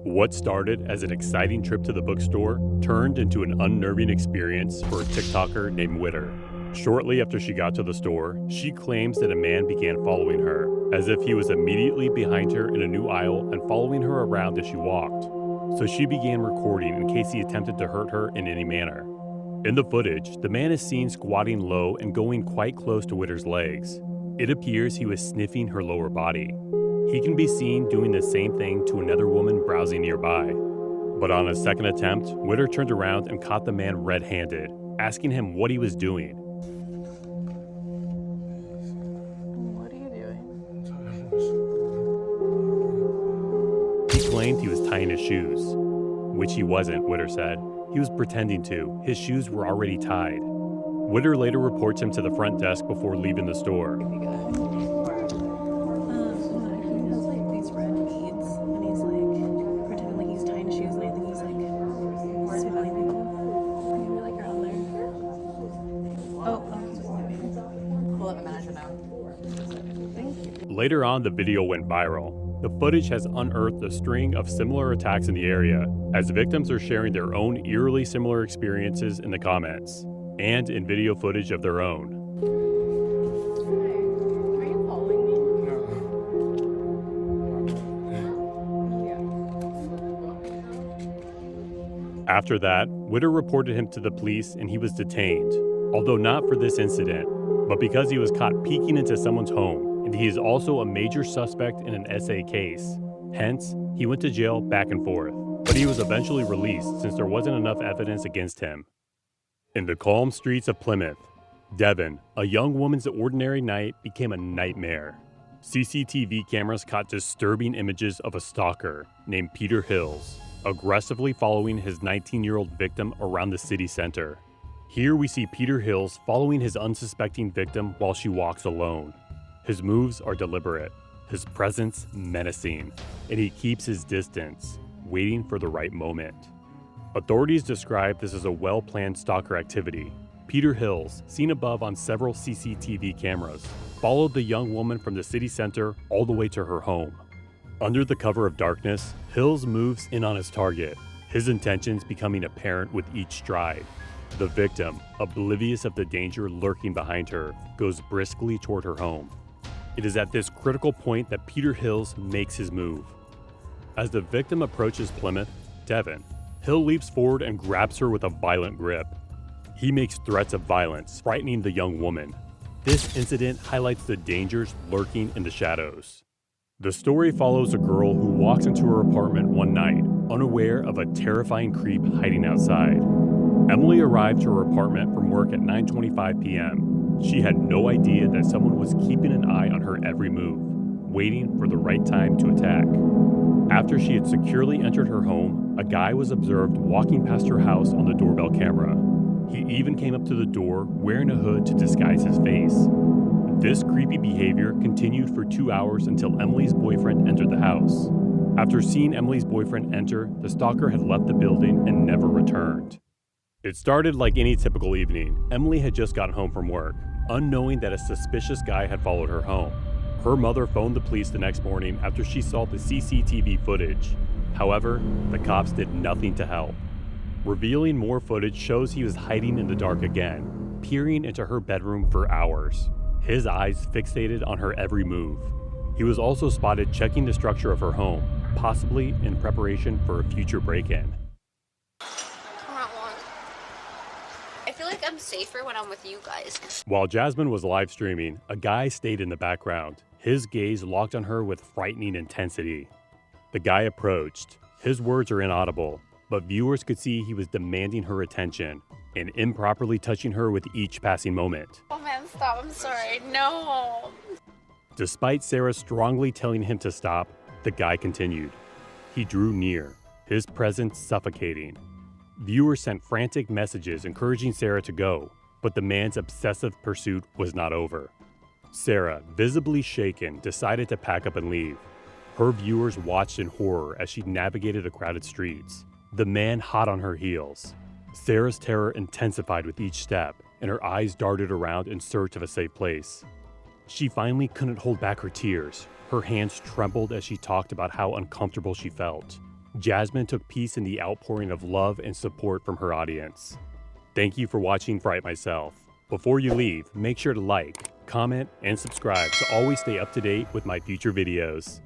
What started as an exciting trip to the bookstore turned into an unnerving experience for a TikToker named Witter. Shortly after she got to the store, she claims that a man began following her, as if he was immediately behind her in a new aisle and following her around as she walked. So she began recording in case he attempted to hurt her in any manner. In the footage, the man is seen squatting low and going quite close to Witter's legs. It appears he was sniffing her lower body. He can be seen doing the same thing to another woman browsing nearby. But on a second attempt, Witter turned around and caught the man red-handed, asking him what he was doing. What are you doing? He claimed he was tying his shoes, which he wasn't, Witter said. He was pretending to. His shoes were already tied. Witter later reports him to the front desk before leaving the store. Later on, the video went viral. The footage has unearthed a string of similar attacks in the area, as victims are sharing their own eerily similar experiences in the comments, and in video footage of their own. Are you following No. After that, Witter reported him to the police and he was detained, although not for this incident, but because he was caught peeking into someone's home. And he is also a major suspect in an SA case. Hence, he went to jail back and forth, but he was eventually released since there wasn't enough evidence against him. In the calm streets of Plymouth, Devon, a young woman's ordinary night became a nightmare. CCTV cameras caught disturbing images of a stalker named Peter Hills, aggressively following his 19-year-old victim around the city center. Here we see Peter Hills following his unsuspecting victim while she walks alone. His moves are deliberate, his presence menacing, and he keeps his distance, waiting for the right moment. Authorities describe this as a well-planned stalker activity. Peter Hills, seen above on several CCTV cameras, followed the young woman from the city center all the way to her home. Under the cover of darkness, Hills moves in on his target, his intentions becoming apparent with each stride. The victim, oblivious of the danger lurking behind her, goes briskly toward her home. It is at this critical point that Peter Hills makes his move. As the victim approaches Plymouth, Devon, Hill leaps forward and grabs her with a violent grip. He makes threats of violence, frightening the young woman. This incident highlights the dangers lurking in the shadows. The story follows a girl who walks into her apartment one night, unaware of a terrifying creep hiding outside. Emily arrived to her apartment from work at 9:25 p.m. She had no idea that someone was keeping an eye on her every move, waiting for the right time to attack. After she had securely entered her home, a guy was observed walking past her house on the doorbell camera. He even came up to the door wearing a hood to disguise his face. This creepy behavior continued for 2 hours until Emily's boyfriend entered the house. After seeing Emily's boyfriend enter, the stalker had left the building and never returned. It started like any typical evening. Emily had just gotten home from work, unknowing that a suspicious guy had followed her home. Her mother phoned the police the next morning after she saw the CCTV footage. However, the cops did nothing to help. Revealing more footage shows he was hiding in the dark again, peering into her bedroom for hours, his eyes fixated on her every move. He was also spotted checking the structure of her home, possibly in preparation for a future break-in. I feel like I'm safer when I'm with you guys. While Jasmine was live streaming, a guy stayed in the background, his gaze locked on her with frightening intensity. The guy approached. His words are inaudible, but viewers could see he was demanding her attention and improperly touching her with each passing moment. Oh man, stop, I'm sorry, no. Despite Sarah strongly telling him to stop, the guy continued. He drew near, his presence suffocating. Viewers sent frantic messages encouraging Sarah to go, but the man's obsessive pursuit was not over. Sarah, visibly shaken, decided to pack up and leave. Her viewers watched in horror as she navigated the crowded streets, the man hot on her heels. Sarah's terror intensified with each step, and her eyes darted around in search of a safe place. She finally couldn't hold back her tears. Her hands trembled as she talked about how uncomfortable she felt. Jasmine took peace in the outpouring of love and support from her audience. Thank you for watching Fright Myself. Before you leave, make sure to like, comment, and subscribe to always stay up to date with my future videos.